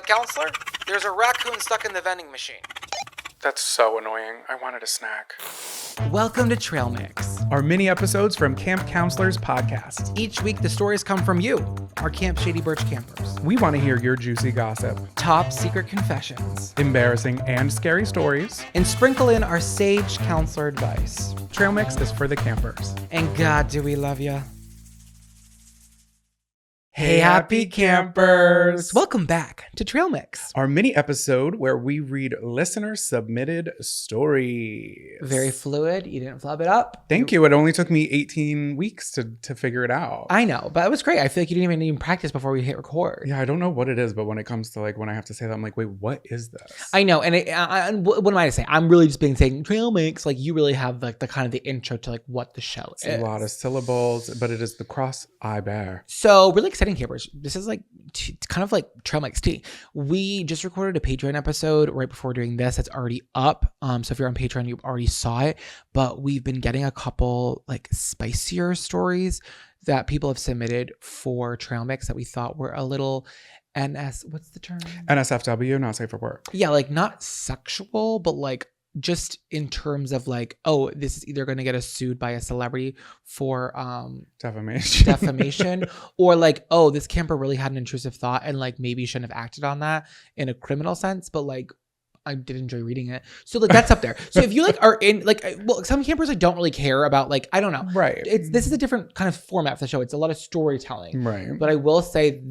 Counselor? There's a raccoon stuck in the vending machine. That's so annoying. I wanted a snack. Welcome to Trail Mix. Our mini episodes from Camp Counselors podcast. Each week, the stories come from you, our Camp Shady Birch campers. We want to hear your juicy gossip, Top secret confessions, embarrassing and scary stories, and sprinkle in our sage counselor advice. Trail Mix is for the campers. And God, do we love ya. Hey, happy campers! Welcome back to Trail Mix. Our mini episode where we read listener-submitted stories. Very fluid. You didn't flub it up. Thank you. It only took me 18 weeks to figure it out. I know, but it was great. I feel like you didn't even practice before we hit record. Yeah, I don't know what it is, but when it comes to like when I have to say that, I'm like, wait, what is this? I know, and what am I to say? I'm really just saying Trail Mix. Like you really have like the kind of the intro to like what the show is. It's a lot of syllables, but it is the cross I bear. So really exciting, campers. This is like kind of like Trail Mix tea. We just recorded a Patreon episode right before doing this. It's already up. So if you're on Patreon, you already saw it. But we've been getting a couple like spicier stories that people have submitted for Trail Mix that we thought were a little what's the term? NSFW, not safe for work. Yeah, like not sexual, but like just in terms of like, oh, this is either going to get us sued by a celebrity for defamation or like, oh, this camper really had an intrusive thought and like maybe shouldn't have acted on that in a criminal sense, but like I did enjoy reading it. So like that's up there. So if you like are in like, well, some campers like don't really care about like, I don't know. Right. This is a different kind of format for the show. It's a lot of storytelling. Right. But I will say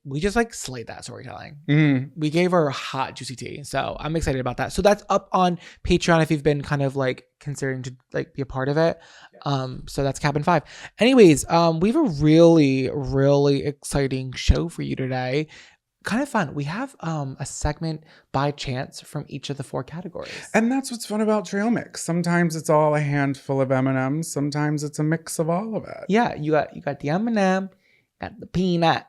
we just like slayed that storytelling. We gave her hot juicy tea. So I'm excited about that. So that's up on Patreon if you've been kind of like considering to like be a part of it. So that's Cabin 5. Anyways, we have a really, really exciting show for you today. Kind of fun. We have a segment by chance from each of the 4 categories. And that's what's fun about Trail Mix. Sometimes it's all a handful of M&Ms. Sometimes it's a mix of all of it. Yeah, you got the M&M, got the peanut,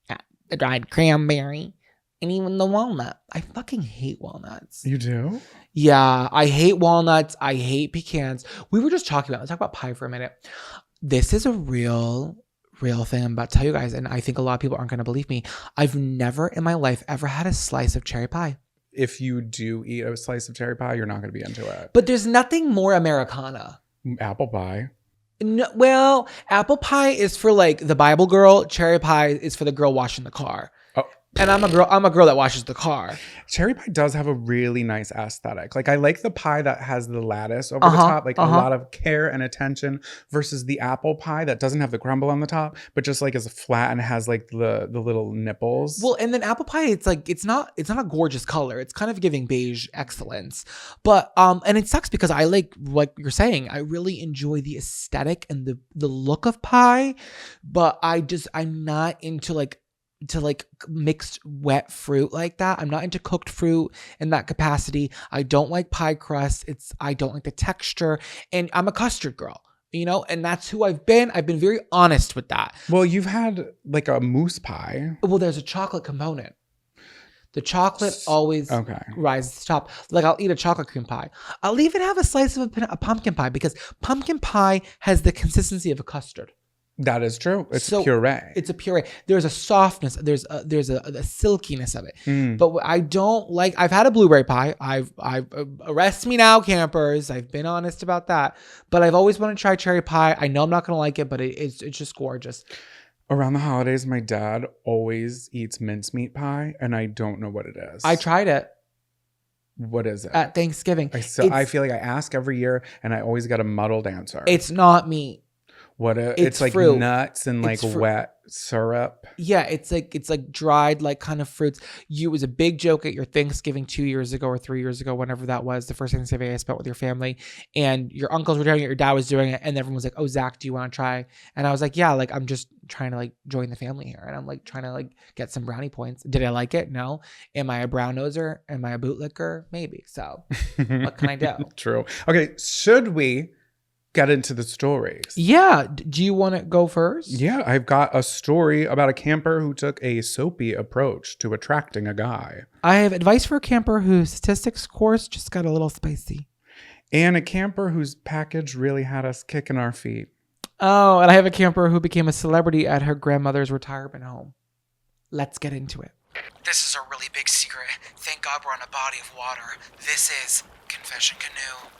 got the dried cranberry, and even the walnut. I fucking hate walnuts. You do? Yeah, I hate walnuts. I hate pecans. We were just talking about, let's talk about pie for a minute. This is a real thing I'm about to tell you guys, and I think a lot of people aren't going to believe me. I've never in my life ever had a slice of cherry pie. If you do eat a slice of cherry pie, you're not going to be into it. But there's nothing more Americana. Apple pie. No, well, apple pie is for like the Bible girl. Cherry pie is for the girl washing the car. Oh. And I'm a girl that washes the car. Cherry pie does have a really nice aesthetic. Like I like the pie that has the lattice over the top, like a lot of care and attention versus the apple pie that doesn't have the crumble on the top, but just like is flat and has like the little nipples. Well, and then apple pie, it's like it's not a gorgeous color. It's kind of giving beige excellence. But and it sucks because I like you're saying, I really enjoy the aesthetic and the look of pie, but I'm not into like mixed wet fruit like that. I'm not into cooked fruit in that capacity. I don't like pie crust. I don't like the texture, and I'm a custard girl, you know, and that's who I've been. I've been very honest with that. Well, you've had like a mousse pie. Well, there's a chocolate component. The chocolate always rises to the top. Like I'll eat a chocolate cream pie. I'll even have a slice of a pumpkin pie because pumpkin pie has the consistency of a custard. That is true. It's puree. It's a puree. There's a softness. There's a silkiness of it. But what I don't like, I've had a blueberry pie. I've arrest me now, campers. I've been honest about that. But I've always wanted to try cherry pie. I know I'm not going to like it, but it's just gorgeous. Around the holidays, my dad always eats mincemeat pie, and I don't know what it is. I tried it. What is it? At Thanksgiving. I feel like I ask every year, and I always get a muddled answer. It's not meat. It's like fruit. Nuts and like wet syrup. Yeah, it's like dried like kind of fruits. It was a big joke at your Thanksgiving 2 years ago or 3 years ago, whenever that was, the first Thanksgiving I spent with your family, and your uncles were doing it, your dad was doing it, and everyone was like, "Oh, Zach, do you want to try?" And I was like, "Yeah, like I'm just trying to like join the family here, and I'm like trying to like get some brownie points." Did I like it? No. Am I a brown noser? Am I a bootlicker? Maybe. So what can I do? True. Okay, should we get into the stories? Yeah. Do you want to go first? Yeah, I've got a story about a camper who took a soapy approach to attracting a guy. I have advice for a camper whose statistics course just got a little spicy. And a camper whose package really had us kicking our feet. Oh, and I have a camper who became a celebrity at her grandmother's retirement home. Let's get into it. This is a really big secret. Thank God we're on a body of water. This is Confession Canoe.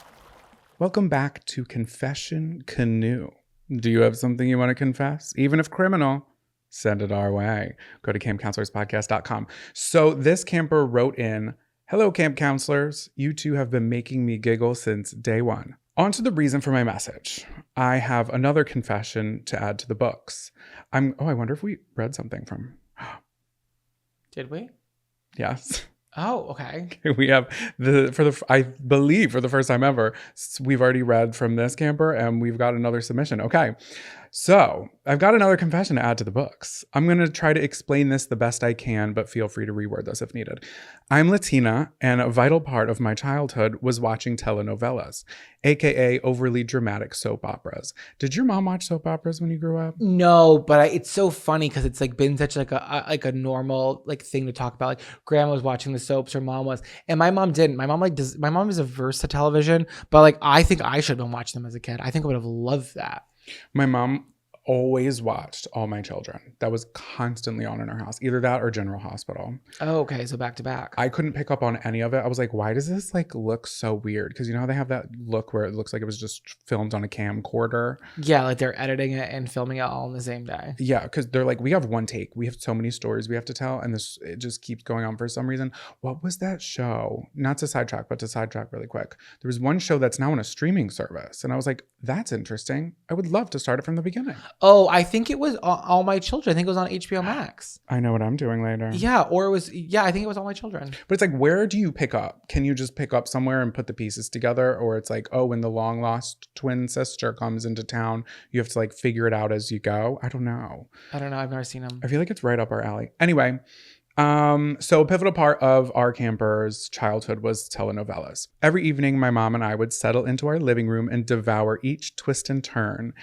Welcome back to Confession Canoe. Do you have something you want to confess? Even if criminal, send it our way. Go to campcounselorspodcast.com. So this camper wrote in, "Hello, camp counselors. You two have been making me giggle since day one. On to the reason for my message. I have another confession to add to the books. I wonder if we read something from." Did we? Yes. Oh, okay. We have I believe for the first time ever, we've already read from this camper and we've got another submission. Okay. So I've got another confession to add to the books. I'm going to try to explain this the best I can, but feel free to reword this if needed. I'm Latina, and a vital part of my childhood was watching telenovelas, aka overly dramatic soap operas. Did your mom watch soap operas when you grew up? No, but it's so funny because it's like been such like a normal like thing to talk about. Like grandma was watching the soaps, her mom was, and my mom didn't. My mom is averse to television, but like I think I should have been watching them as a kid. I think I would have loved that. My mom always watched All My Children. That was constantly on in our house. Either that or General Hospital. Oh, okay. So back to back. I couldn't pick up on any of it. I was like, why does this like look so weird? Because you know how they have that look where it looks like it was just filmed on a camcorder? Yeah, like they're editing it and filming it all on the same day. Yeah, because they're like, we have one take. We have so many stories we have to tell. And it just keeps going on for some reason. What was that show? Not to sidetrack, but to sidetrack really quick. There was one show that's now on a streaming service. And I was like, that's interesting. I would love to start it from the beginning. Oh, I think it was All My Children. I think it was on HBO Max. I know what I'm doing later. Yeah, or it was, I think it was All My Children. But it's like, where do you pick up? Can you just pick up somewhere and put the pieces together? Or it's like, oh, when the long lost twin sister comes into town, you have to like figure it out as you go. I don't know. I've never seen them. I feel like it's right up our alley. Anyway, so a pivotal part of our camper's childhood was telenovelas. Every evening, my mom and I would settle into our living room and devour each twist and turn.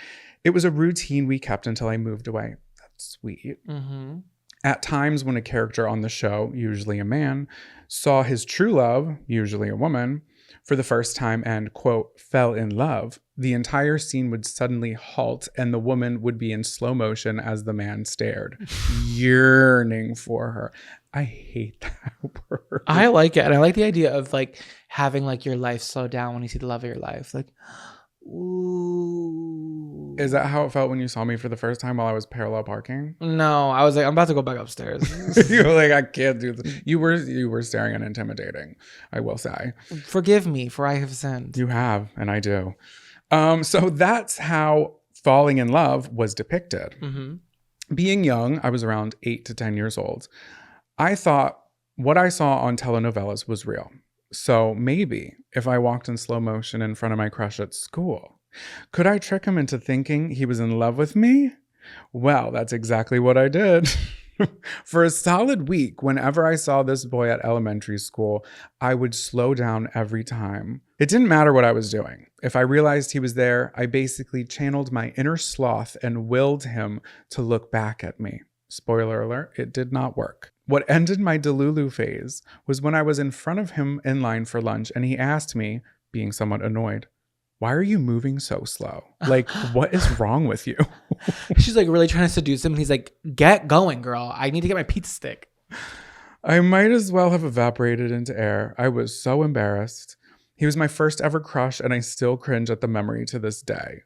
It was a routine we kept until I moved away. That's sweet. Mm-hmm. At times when a character on the show, usually a man, saw his true love, usually a woman, for the first time and, quote, fell in love, the entire scene would suddenly halt and the woman would be in slow motion as the man stared, yearning for her. I hate that word. I like it. And I like the idea of like having like your life slow down when you see the love of your life. Like, ooh. Is that how it felt when you saw me for the first time while I was parallel parking? No, I was like, I'm about to go back upstairs. You were like, I can't do this. You were staring and intimidating, I will say. Forgive me, for I have sinned. You have, and I do. So that's how falling in love was depicted. Mm-hmm. Being young, I was around 8 to 10 years old. I thought what I saw on telenovelas was real. So maybe if I walked in slow motion in front of my crush at school, could I trick him into thinking he was in love with me? Well, that's exactly what I did. For a solid week, whenever I saw this boy at elementary school, I would slow down every time. It didn't matter what I was doing. If I realized he was there, I basically channeled my inner sloth and willed him to look back at me. Spoiler alert, it did not work. What ended my Delulu phase was when I was in front of him in line for lunch and he asked me, being somewhat annoyed, "Why are you moving so slow? Like, what is wrong with you?" She's like really trying to seduce him. And he's like, get going, girl. I need to get my pizza stick. I might as well have evaporated into air. I was so embarrassed. He was my first ever crush, and I still cringe at the memory to this day.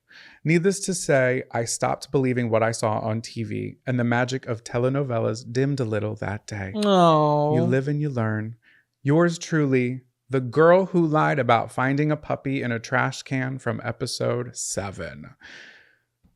Needless to say, I stopped believing what I saw on TV, and the magic of telenovelas dimmed a little that day. Oh. You live and you learn. Yours truly, the girl who lied about finding a puppy in a trash can from episode 7.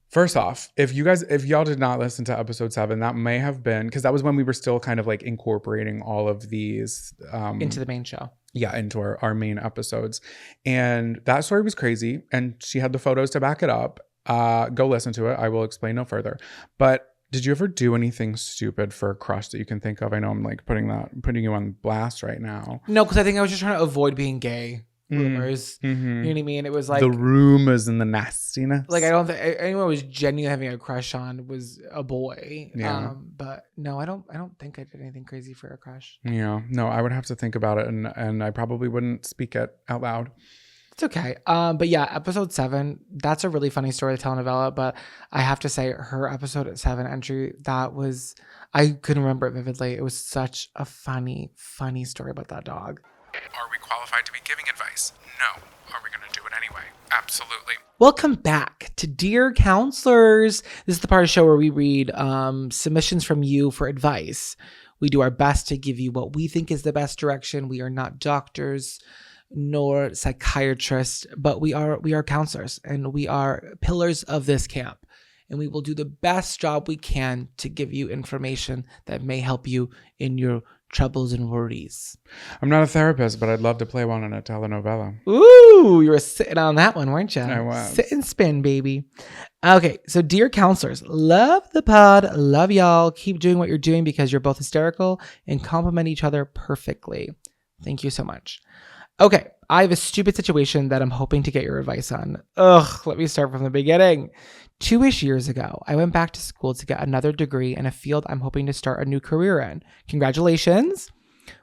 First off, if y'all did not listen to episode 7, that may have been because that was when we were still kind of like incorporating all of these into the main show. Yeah, into our main episodes. And that story was crazy. And she had the photos to back it up. Go listen to it. I will explain no further. But did you ever do anything stupid for a crush that you can think of? I know I'm like putting you on blast right now. No, because I think I was just trying to avoid being gay. Rumors. Mm-hmm. You know what I mean? It was like the rumors and the nastiness. Like I don't think anyone was genuinely having a crush on was a boy. Yeah. But no, I don't think I did anything crazy for a crush. Yeah. No, I would have to think about it and I probably wouldn't speak it out loud. It's okay. But yeah, episode 7, that's a really funny story, the telenovela. But I have to say, her episode at 7 entry, I couldn't remember it vividly. It was such a funny story about that dog. Are we qualified to be giving advice? No. Are we going to do it anyway? Absolutely. Welcome back to Dear Counselors. This is the part of the show where we read submissions from you for advice. We do our best to give you what we think is the best direction. We are not doctors nor psychiatrists, but we are counselors, and we are pillars of this camp. And we will do the best job we can to give you information that may help you in your troubles and worries. I'm not a therapist, but I'd love to play one in a telenovela. Ooh, you were sitting on that one, weren't you? I was. Sit and spin, baby. Okay, so dear counselors, love the pod, love y'all. Keep doing what you're doing because you're both hysterical and complement each other perfectly. Thank you so much. Okay, I have a stupid situation that I'm hoping to get your advice on. Let me start from the beginning. 2-ish years ago, I went back to school to get another degree in a field I'm hoping to start a new career in. Congratulations.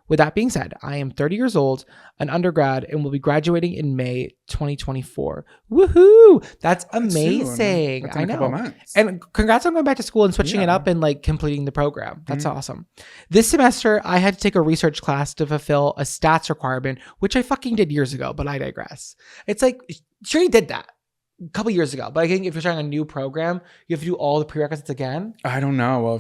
With that being said, I am 30 years old, an undergrad, and will be graduating in May 2024. Woohoo! That's amazing. That's in I a couple know. months. And congrats on going back to school and switching it up and like completing the program. That's awesome. This semester, I had to take a research class to fulfill a stats requirement, which I fucking did years ago, but I digress. It's like, sure, you did that a couple years ago, but I think if you're starting a new program, you have to do all the prerequisites again. I don't know. Well,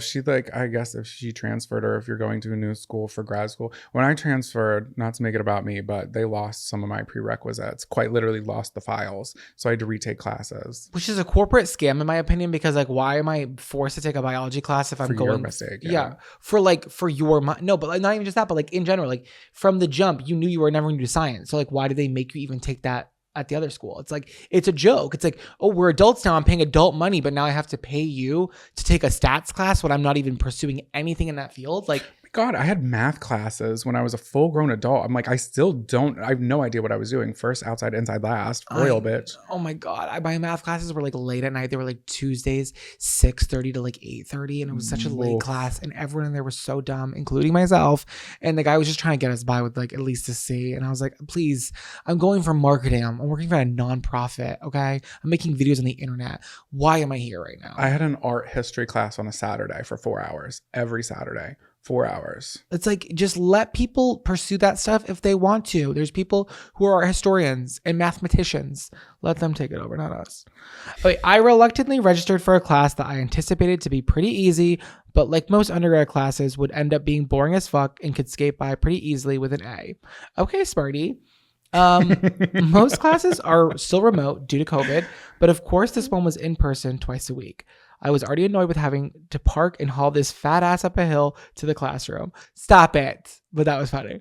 I guess if she transferred, or if you're going to a new school for grad school. When I transferred, not to make it about me, but they lost some of my prerequisites, quite literally lost the files. So I had to retake classes. Which is a corporate scam, in my opinion, because like, why am I forced to take a biology class if I'm going? Your mistake. Yeah. For your no, but like, not even just that, but like in general, like from the jump, you knew you were never going to do science. So like, why did they make you even take that at the other school? It's like, it's a joke. It's like, oh, we're adults now. I'm paying adult money, but now I have to pay you to take a stats class when I'm not even pursuing anything in that field. Like, God, I had math classes when I was a full-grown adult. I'm like, I have no idea what I was doing. First, outside, inside, last. Royal bitch. Oh my God. My math classes were like late at night. They were like Tuesdays, 6:30 to like 8:30. And it was such a late class. And everyone in there was so dumb, including myself. And the guy was just trying to get us by with like at least a C. And I was like, please, I'm going for marketing. I'm working for a nonprofit. Okay. I'm making videos on the internet. Why am I here right now? I had an art history class on a Saturday for 4 hours. Every Saturday. 4 hours. It's like, just let people pursue that stuff if they want to. There's people who are historians and mathematicians. Let them take it over, not us. Okay, I reluctantly registered for a class that I anticipated to be pretty easy, but like most undergrad classes would end up being boring as fuck and could skate by pretty easily with an A. Okay, Smarty. Most classes are still remote due to COVID, but of course this one was in person twice a week. I was already annoyed with having to park and haul this fat ass up a hill to the classroom. Stop it. But that was funny.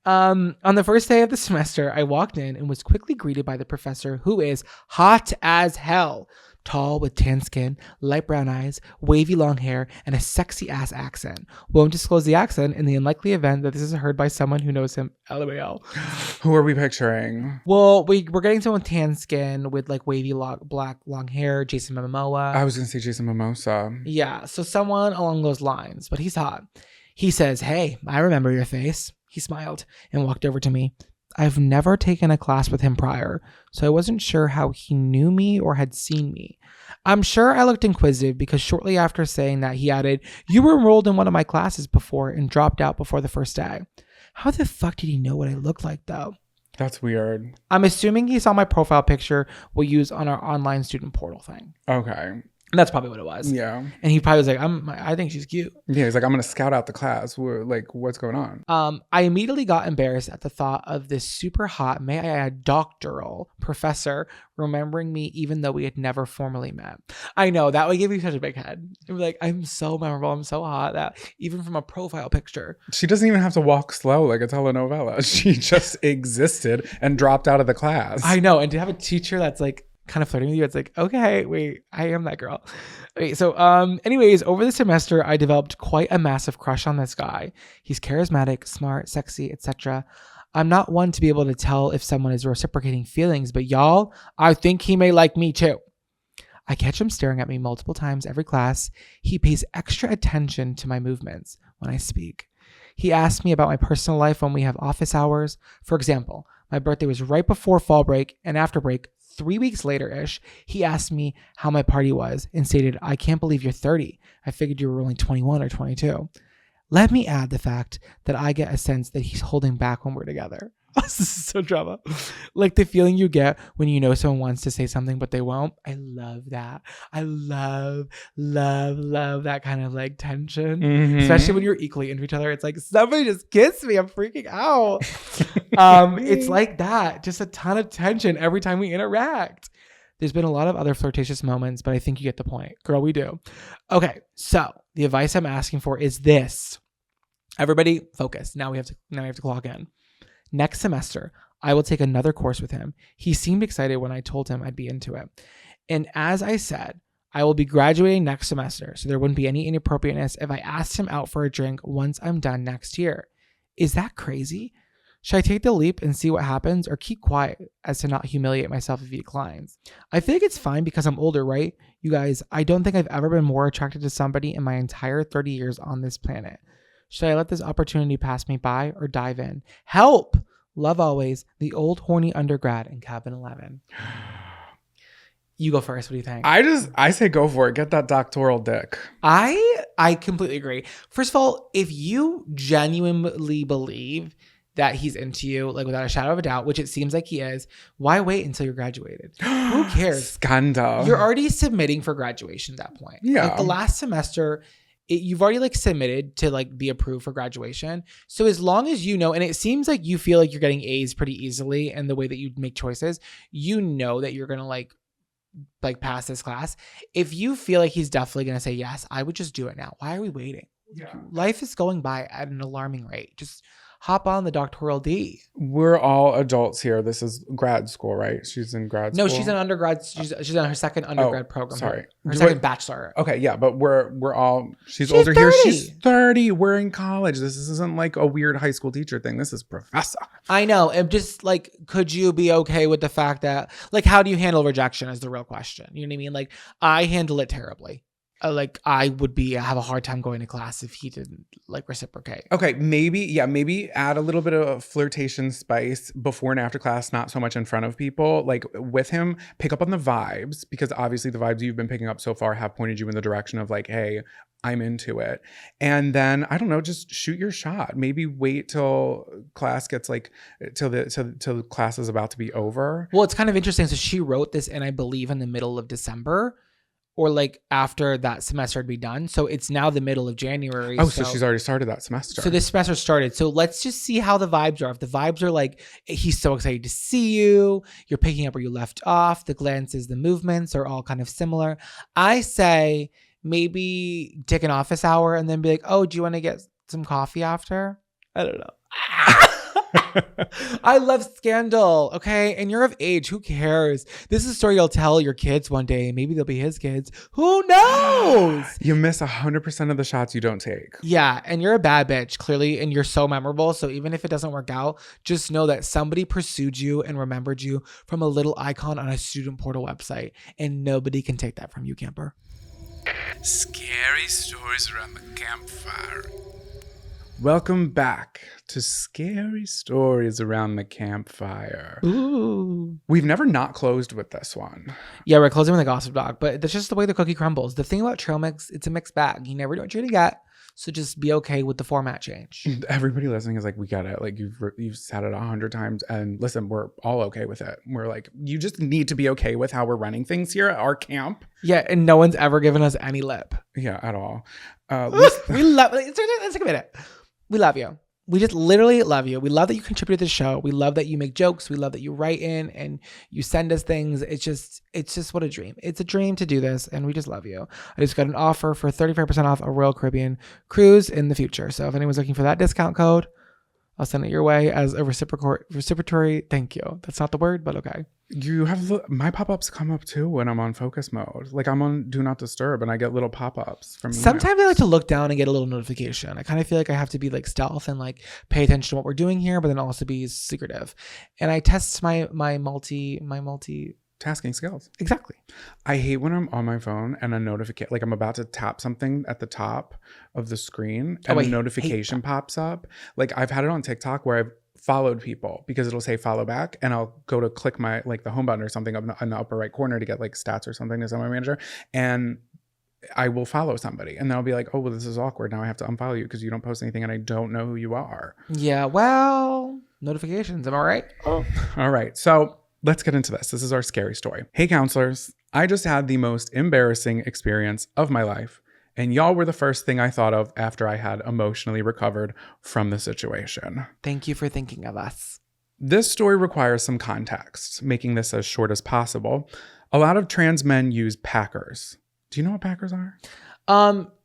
On the first day of the semester, I walked in and was quickly greeted by the professor, who is hot as hell. Tall with tan skin, light brown eyes, wavy long hair, and a sexy ass accent. Won't disclose the accent in the unlikely event that this is heard by someone who knows him. LOL. Who are we picturing? Well, we're getting someone with tan skin with like wavy black long hair. Jason Momoa. I was gonna say Jason Momoa. Yeah, so someone along those lines, but he's hot. He says, "Hey, I remember your face." He smiled and walked over to me. I've never taken a class with him prior, so I wasn't sure how he knew me or had seen me. I'm sure I looked inquisitive because shortly after saying that, he added, "You were enrolled in one of my classes before and dropped out before the first day." How the fuck did he know what I looked like, though? That's weird. I'm assuming he saw my profile picture we use on our online student portal thing. Okay. And that's probably what it was. Yeah. And he probably was like, I think she's cute. Yeah, he's like, I'm going to scout out the class. Like, what's going on? I immediately got embarrassed at the thought of this super hot, may I add, doctoral professor remembering me even though we had never formally met. I know, that would give me such a big head. It would be like, I'm so memorable, I'm so hot, that even from a profile picture. She doesn't even have to walk slow like a telenovela. She just existed and dropped out of the class. I know, and to have a teacher that's like, kind of flirting with you, it's like, okay, wait, I am that girl. Okay, so anyways, over the semester I developed quite a massive crush on this guy. He's charismatic, smart, sexy, etc. I'm not one to be able to tell if someone is reciprocating feelings, but y'all, I think he may like me too. I catch him staring at me multiple times every class. He pays extra attention to my movements when I speak. He asks me about my personal life when we have office hours. For example, My birthday was right before fall break and after break, 3 weeks later-ish, he asked me how my party was and stated, I can't believe you're 30. I figured you were only 21 or 22. Let me add the fact that I get a sense that he's holding back when we're together. This is so drama. Like the feeling you get when you know someone wants to say something but they won't. I love that. I love that kind of like tension. Especially when you're equally into each other. It's like, somebody just kissed me. I'm freaking out. It's like that. Just a ton of tension every time we interact. There's been a lot of other flirtatious moments, but I think you get the point. Girl, we do. Okay, so the advice I'm asking for is this. Everybody focus. Now we have to clock in. Next semester, I will take another course with him. He seemed excited when I told him I'd be into it. And as I said, I will be graduating next semester, so there wouldn't be any inappropriateness if I asked him out for a drink once I'm done next year. Is that crazy? Should I take the leap and see what happens or keep quiet as to not humiliate myself if he declines? I think it's fine because I'm older, right? You guys, I don't think I've ever been more attracted to somebody in my entire 30 years on this planet. Should I let this opportunity pass me by or dive in? Help! Love always, the old horny undergrad in cabin 11. You go first. What do you think? I say go for it. Get that doctoral dick. I completely agree. First of all, if you genuinely believe that he's into you, like without a shadow of a doubt, which it seems like he is, why wait until you're graduated? Who cares? Scandal. You're already submitting for graduation at that point. Yeah. Like the last semester, you've already like submitted to like be approved for graduation. So as long as you know, and it seems like you feel like you're getting A's pretty easily and the way that you make choices, you know that you're going to like pass this class. If you feel like he's definitely going to say yes, I would just do it now. Why are we waiting? Yeah. Life is going by at an alarming rate. Just hop on the doctoral D. We're all adults here. This is grad school, right? She's in grad school. No, she's in undergrad. She's on her second undergrad program. Sorry. Her second bachelor. Okay, yeah, but we're all she's older 30. here. She's 30. We're in college. This isn't like a weird high school teacher thing. This is professor. I know. And just like, could you be okay with the fact that, like, how do you handle rejection is the real question. You know what I mean? Like, I handle it terribly. Like I would have a hard time going to class if he didn't like reciprocate. Okay, maybe add a little bit of flirtation spice before and after class, not so much in front of people. Like with him, pick up on the vibes because obviously the vibes you've been picking up so far have pointed you in the direction of like, hey, I'm into it. And then I don't know, just shoot your shot. Maybe wait till class gets like till class is about to be over. Well, it's kind of interesting. So she wrote this in, I believe, in the middle of December. Or like after that semester had be done. So it's now the middle of January. Oh, so she's already started that semester. So this semester started. So let's just see how the vibes are. If the vibes are like, he's so excited to see you, you're picking up where you left off, the glances, the movements are all kind of similar. I say maybe take an office hour and then be like, oh, do you want to get some coffee after? I don't know. I love scandal, okay? And you're of age. Who cares? This is a story you'll tell your kids one day. Maybe they'll be his kids. Who knows? You miss 100% of the shots you don't take. Yeah, and you're a bad bitch, clearly, and you're so memorable. So even if it doesn't work out, just know that somebody pursued you and remembered you from a little icon on a student portal website. And nobody can take that from you, camper. Scary stories around the campfire. Welcome back to Scary Stories Around the Campfire. Ooh. We've never not closed with this one. Yeah, we're closing with a gossip dog, but that's just the way the cookie crumbles. The thing about trail mix, it's a mixed bag. You never know what you're gonna get, so just be okay with the format change. Everybody listening is like, we get it. Like you've said it 100 times, and listen, we're all okay with it. We're like, you just need to be okay with how we're running things here at our camp. Yeah, and no one's ever given us any lip. Yeah, at all. We love. Let's take a minute. We love you. We just literally love you. We love that you contribute to the show. We love that you make jokes. We love that you write in and you send us things. It's just what a dream. It's a dream to do this, and we just love you. I just got an offer for 35% off a Royal Caribbean cruise in the future. So if anyone's looking for that discount code, I'll send it your way as a reciprocatory thank you. That's not the word, but okay. You have my pop-ups come up too when I'm on focus mode. Like I'm on do not disturb and I get little pop-ups from emails. Sometimes I like to look down and get a little notification. I kind of feel like I have to be like stealth and like pay attention to what we're doing here, but then also be secretive. And I test my multi tasking skills. Exactly. I hate when I'm on my phone and a notification, like I'm about to tap something at the top of the screen and a notification pops up. Like I've had it on TikTok where I've followed people because it'll say follow back, and I'll go to click my like the home button or something up in the upper right corner to get like stats or something to send my manager, and I will follow somebody, and then I'll be like, oh, well, this is awkward. Now I have to unfollow you because you don't post anything and I don't know who you are. Yeah, well, notifications. Am I right? Oh. All right. So let's get into this. This is our scary story. Hey, counselors. I just had the most embarrassing experience of my life, and y'all were the first thing I thought of after I had emotionally recovered from the situation. Thank you for thinking of us. This story requires some context, making this as short as possible. A lot of trans men use Packers. Do you know what Packers are?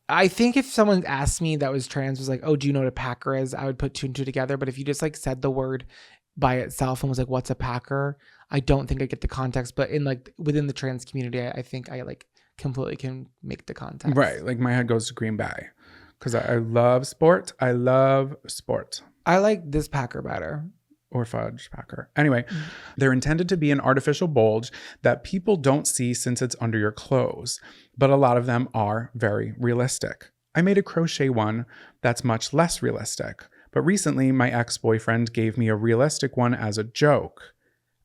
I think if someone asked me that was trans, was like, oh, do you know what a Packer is? I would put two and two together. But if you just like said the word by itself and was like, what's a Packer? I don't think I get the context. But in like within the trans community, I think I like completely can make the context. Right. Like my head goes to Green Bay because I love sport. I love sport. I like this Packer better. Or fudge Packer. Anyway, they're intended to be an artificial bulge that people don't see since it's under your clothes, but a lot of them are very realistic. I made a crochet one that's much less realistic, but recently my ex-boyfriend gave me a realistic one as a joke.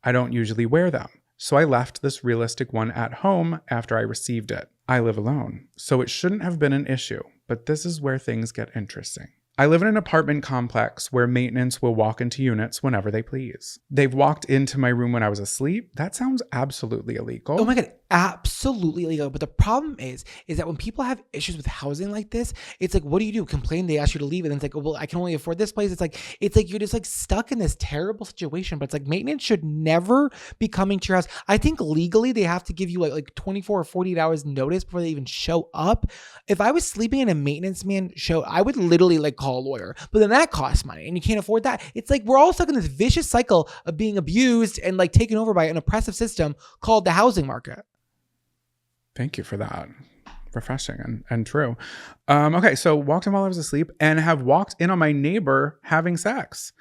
I don't usually wear them, so I left this realistic one at home after I received it. I live alone, so it shouldn't have been an issue, but this is where things get interesting. I live in an apartment complex where maintenance will walk into units whenever they please. They've walked into my room when I was asleep. That sounds absolutely illegal. Oh my God, absolutely illegal. But the problem is that when people have issues with housing like this, it's like, what do you do? Complain, they ask you to leave, and then it's like, oh, well, I can only afford this place. It's like you're just like stuck in this terrible situation. But it's like maintenance should never be coming to your house. I think legally they have to give you like 24 or 48 hours notice before they even show up. If I was sleeping in a maintenance man show, I would literally like call a lawyer, but then that costs money and you can't afford that. It's like we're all stuck in this vicious cycle of being abused and like taken over by an oppressive system called the housing market. Thank you for that. Refreshing and true. Okay, so walked in while I was asleep and have walked in on my neighbor having sex.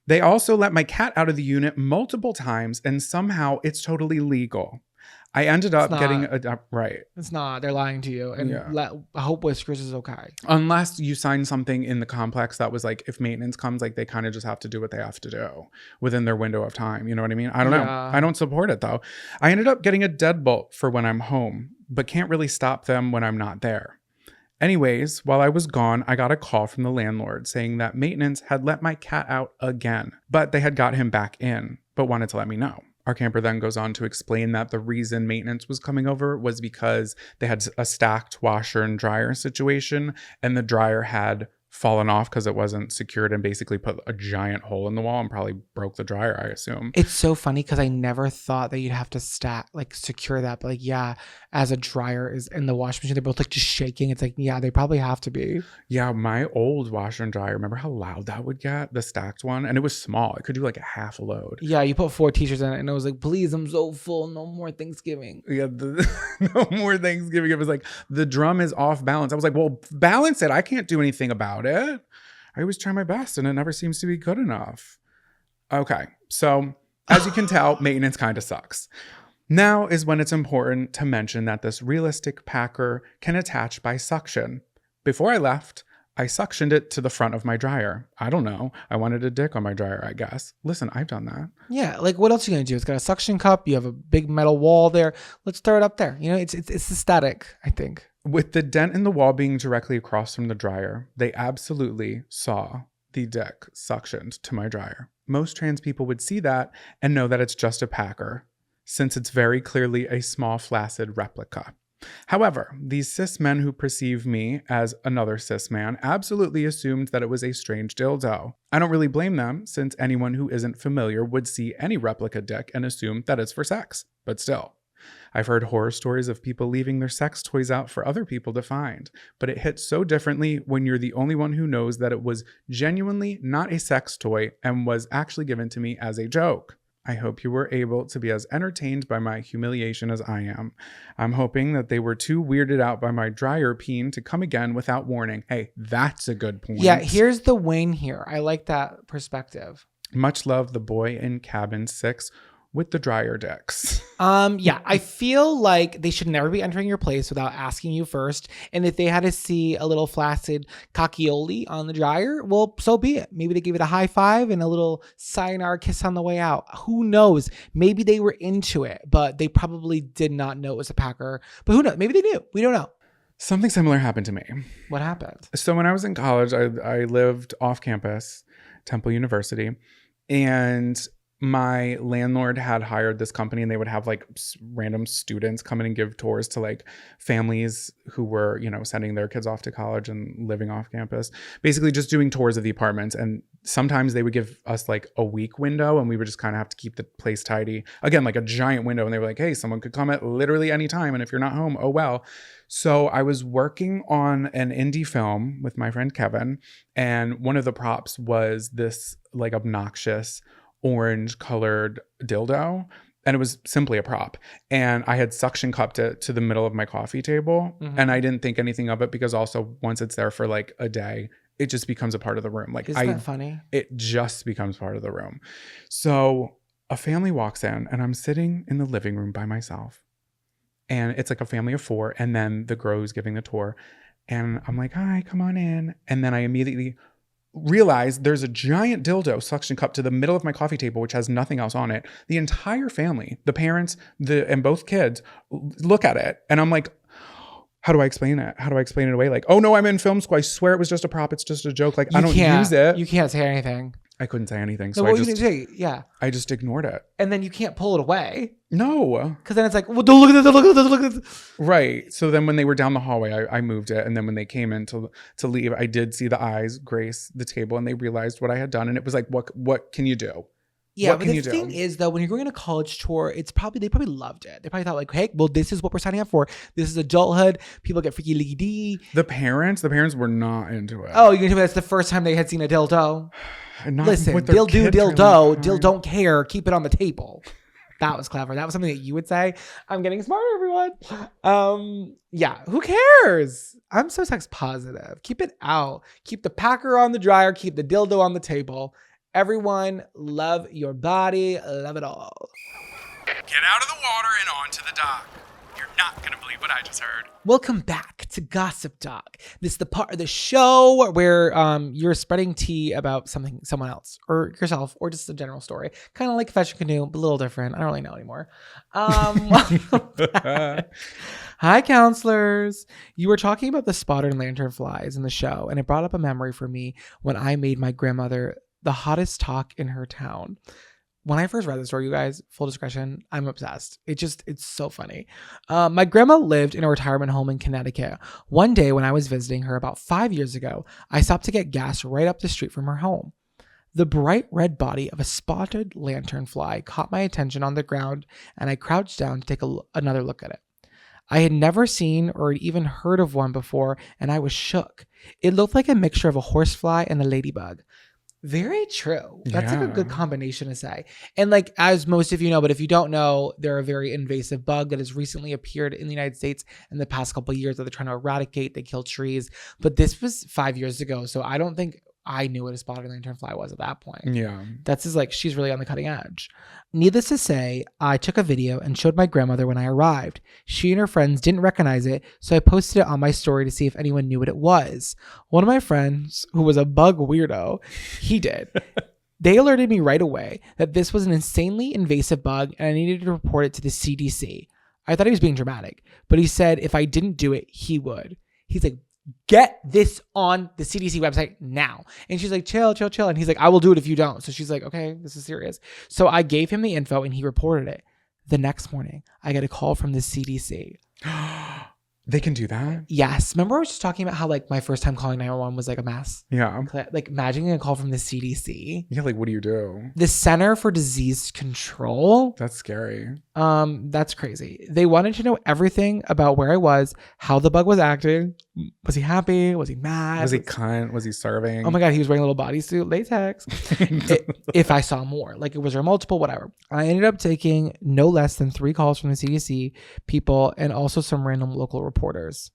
They also let my cat out of the unit multiple times, and somehow it's totally legal. I ended up getting right. It's not. They're lying to you. And I hope Whiskers is okay. Unless you sign something in the complex that was like, if maintenance comes, like they kind of just have to do what they have to do within their window of time. You know what I mean? I don't know. I don't support it though. I ended up getting a deadbolt for when I'm home, but can't really stop them when I'm not there. Anyways, while I was gone, I got a call from the landlord saying that maintenance had let my cat out again, but they had got him back in, but wanted to let me know. Our camper then goes on to explain that the reason maintenance was coming over was because they had a stacked washer and dryer situation, and the dryer had fallen off because it wasn't secured and basically put a giant hole in the wall and probably broke the dryer, I assume. It's so funny because I never thought that you'd have to secure that. But like, yeah, as a dryer is in the washing machine, they're both like just shaking. It's like, yeah, they probably have to be. Yeah, my old washer and dryer, remember how loud that would get? The stacked one? And it was small. It could do like a half a load. Yeah, you put 4 t-shirts in it and it was like, please, I'm so full. No more Thanksgiving. Yeah, no more Thanksgiving. It was like, the drum is off balance. I was like, well, balance it. I can't do anything about it. I always try my best and it never seems to be good enough. Okay, so as you can tell, maintenance kind of sucks. Now is when it's important to mention that this realistic packer can attach by suction. Before I left, I suctioned it to the front of my dryer. I don't know. I wanted a dick on my dryer, I guess. Listen, I've done that. Yeah, like what else are you gonna do? It's got a suction cup. You have a big metal wall there. Let's throw it up there. You know, it's aesthetic, I think. With the dent in the wall being directly across from the dryer, they absolutely saw the dick suctioned to my dryer. Most trans people would see that and know that it's just a packer, since it's very clearly a small, flaccid replica. However, these cis men who perceive me as another cis man absolutely assumed that it was a strange dildo. I don't really blame them, since anyone who isn't familiar would see any replica dick and assume that it's for sex, but still. I've heard horror stories of people leaving their sex toys out for other people to find, but it hits so differently when you're the only one who knows that it was genuinely not a sex toy and was actually given to me as a joke. I hope you were able to be as entertained by my humiliation as I am. I'm hoping that they were too weirded out by my dryer peen to come again without warning. Hey, that's a good point. Yeah, here's the win here. I like that perspective. Much love, the boy in cabin 6. with the dryer dicks. Yeah, I feel like they should never be entering your place without asking you first. And if they had to see a little flaccid coccioli on the dryer, well, so be it. Maybe they gave it a high five and a little sayonara kiss on the way out. Who knows? Maybe they were into it, but they probably did not know it was a Packer. But who knows? Maybe they knew. We don't know. Something similar happened to me. What happened? So when I was in college, I lived off campus, Temple University, and my landlord had hired this company, and they would have like random students come in and give tours to like families who were, you know, sending their kids off to college and living off campus, basically just doing tours of the apartments. And sometimes they would give us like a week window, and we would just kind of have to keep the place tidy. Again, like a giant window. And they were like, hey, someone could come at literally any time. And if you're not home, oh well. So I was working on an indie film with my friend Kevin, and one of the props was this like obnoxious orange colored dildo, and it was simply a prop, and I had suction cupped it to the middle of my coffee table. And I didn't think anything of it, because also once it's there for like a day, it just becomes a part of the room. Like, Isn't that funny? It just becomes part of the room. So a family walks in, and I'm sitting in the living room by myself, and it's like a family of 4, and then the girl who's giving the tour, and I'm like, hi, come on in. And then I immediately realize there's a giant dildo suction cup to the middle of my coffee table, which has nothing else on it. The entire family, the parents, and both kids, look at it, and I'm like, how do I explain it? How do I explain it away? Like, oh no, I'm in film school. I swear it was just a prop. It's just a joke. Like, I don't use it. You can't say anything. I couldn't say anything. So No, what are you gonna say? Yeah. I just ignored it. And then you can't pull it away. No. Because then it's like, well, don't look at this, look at this, look at this. Right. So then when they were down the hallway, I moved it. And then when they came in to leave, I did see the eyes grace the table, and they realized what I had done. And it was like, what can you do? Yeah, what but can the you do? thing is, though, when you're going on a college tour, they probably loved it. They probably thought like, hey, well, this is what we're signing up for. This is adulthood. People get freaky leaky D. The parents were not into it. Oh, you're gonna tell me that's the first time they had seen a dildo? Not Listen, with their dill do kid dildo, during dill that time. don't care. Keep it on the table. That was clever. That was something that you would say. I'm getting smarter, everyone. Yeah, who cares? I'm so sex positive. Keep it out. Keep the Packer on the dryer. Keep the dildo on the table. Everyone, love your body. Love it all. Get out of the water and onto the dock. You're not going to believe what I just heard. Welcome back to Gossip Doc. This is the part of the show where you're spreading tea about someone else or yourself or just a general story. Kind of like Fashion Canoe, but a little different. I don't really know anymore. Hi, counselors. You were talking about the spotted lanternflies in the show, and it brought up a memory for me when I made my grandmother the hottest talk in her town. When I first read this story, you guys, full discretion, I'm obsessed. It's so funny. My grandma lived in a retirement home in Connecticut. One day when I was visiting her about 5 years ago, I stopped to get gas right up the street from her home. The bright red body of a spotted lanternfly caught my attention on the ground, and I crouched down to take another look at it. I had never seen or even heard of one before, and I was shook. It looked like a mixture of a horsefly and a ladybug. Very true. That's like a good combination to say. And like, as most of you know, but if you don't know, they're a very invasive bug that has recently appeared in the United States in the past couple of years that they're trying to eradicate. They kill trees. But this was 5 years ago. So I don't think I knew what a spotted lanternfly was at that point. Yeah. That's just like, she's really on the cutting edge. Needless to say, I took a video and showed my grandmother when I arrived. She and her friends didn't recognize it, so I posted it on my story to see if anyone knew what it was. One of my friends, who was a bug weirdo, he did. They alerted me right away that this was an insanely invasive bug and I needed to report it to the CDC. I thought he was being dramatic, but he said if I didn't do it, he would. He's like, get this on the CDC website now. And she's like, chill. And he's like, I will do it if you don't. So she's like, okay, this is serious. So I gave him the info and he reported it. The next morning, I get a call from the CDC. They can do that? Yes. Remember I was just talking about how like my first time calling 911 was like a mess? Yeah. Like imagining a call from the CDC. Yeah, like what do you do? The Center for Disease Control. That's scary. That's crazy. They wanted to know everything about where I was, how the bug was acting. Was he happy? Was he mad? Was he cunt? Was he serving? Oh my God, he was wearing a little bodysuit, latex. If I saw more, like was there multiple, whatever. I ended up taking no less than 3 calls from the CDC people and also some random local reporters.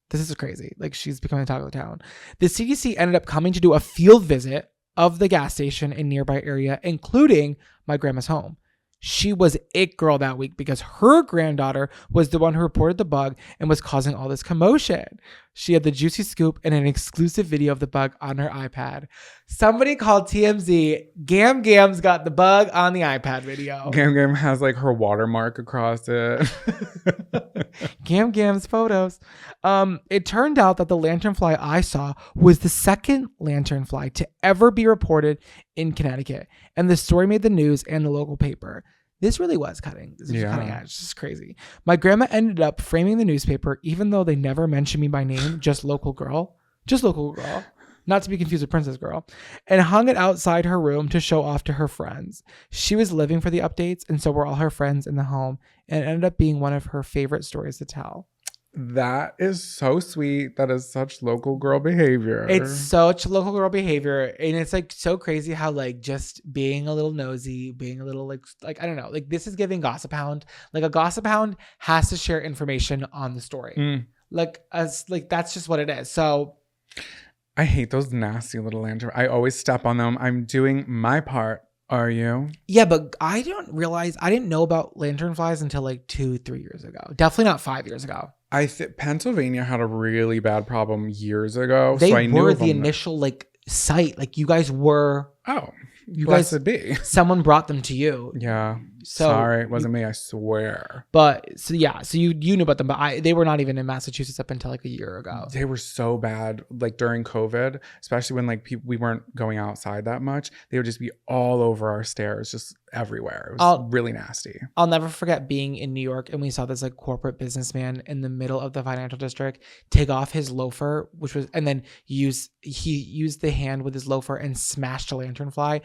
This is crazy. Like she's becoming the talk of the town. The CDC ended up coming to do a field visit of the gas station in nearby area, including my grandma's home. She was it girl that week because her granddaughter was the one who reported the bug and was causing all this commotion. She had the juicy scoop and an exclusive video of the bug on her iPad. Somebody called TMZ. Gam Gam's got the bug on the iPad video. Gam Gam has like her watermark across it. Gam Gam's photos. It turned out that the lanternfly I saw was the second lanternfly to ever be reported in Connecticut, and the story made the news and the local paper. This really was cutting. This was cutting edge. This is crazy. My grandma ended up framing the newspaper, even though they never mentioned me by name, just local girl, not to be confused with Princess Girl, and hung it outside her room to show off to her friends. She was living for the updates, and so were all her friends in the home, and it ended up being one of her favorite stories to tell. That is so sweet. That is such local girl behavior. It's such local girl behavior, and it's like so crazy how like just being a little nosy, being a little like I don't know, like this is giving Gossip Hound. Like a Gossip Hound has to share information on the story. Like that's just what it is. So I hate those nasty little lanterns. I always step on them. I'm doing my part. Are you? Yeah, but I didn't know about lanternflies until like 2-3 years ago. Definitely not 5 years ago. Pennsylvania had a really bad problem years ago. They so I knew were of the them. initial like site. Like you guys were. Oh, you blessed guys. be. Someone brought them to you. Yeah. So, sorry, it wasn't me. I swear. But so yeah, so you knew about them, but they were not even in Massachusetts up until like a year ago. They were so bad, like during COVID, especially when like we weren't going outside that much. They would just be all over our stairs, just everywhere. It was really nasty. I'll never forget being in New York and we saw this like corporate businessman in the middle of the financial district take off his loafer, and then he used the hand with his loafer and smashed a lanternfly.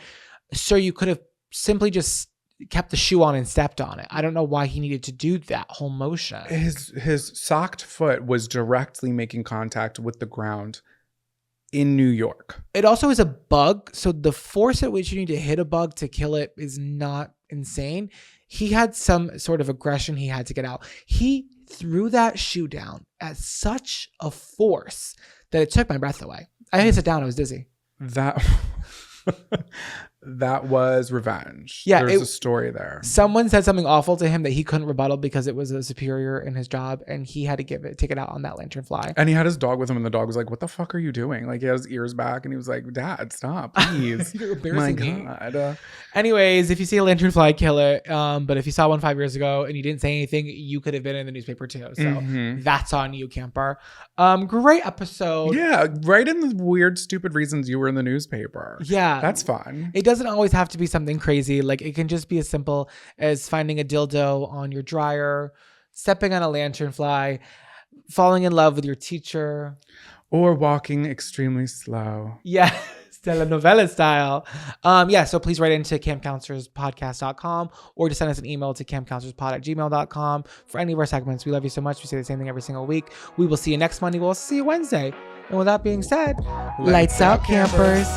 So you could have simply just kept the shoe on and stepped on it. I don't know why he needed to do that whole motion. His socked foot was directly making contact with the ground in New York. It also is a bug, so the force at which you need to hit a bug to kill it is not insane. He had some sort of aggression he had to get out. He threw that shoe down at such a force that it took my breath away. I had to sit down. I was dizzy. That was revenge. Yeah, there's a story there. Someone said something awful to him that he couldn't rebuttal because it was a superior in his job, and he had to take it out on that lanternfly. And he had his dog with him, and the dog was like, "What the fuck are you doing?" Like he had his ears back, and he was like, "Dad, stop, please." You're embarrassing me. My God. Anyways, if you see a lanternfly, kill it. But if you saw one 5 years ago and you didn't say anything, you could have been in the newspaper too. So that's on you, Camper. Great episode. Yeah, write in the weird, stupid reasons you were in the newspaper. Yeah, that's fun. It doesn't always have to be something crazy. Like it can just be as simple as finding a dildo on your dryer, stepping on a lanternfly, falling in love with your teacher, or walking extremely slow. Yeah. Telenovela style. So please write into campcounselorspodcast.com or just send us an email to campcounselorspod@gmail.com for any of our segments. We love you so much. We say the same thing every single week. We will see you next Monday. We'll see you Wednesday. And with that being said, lights out, campers.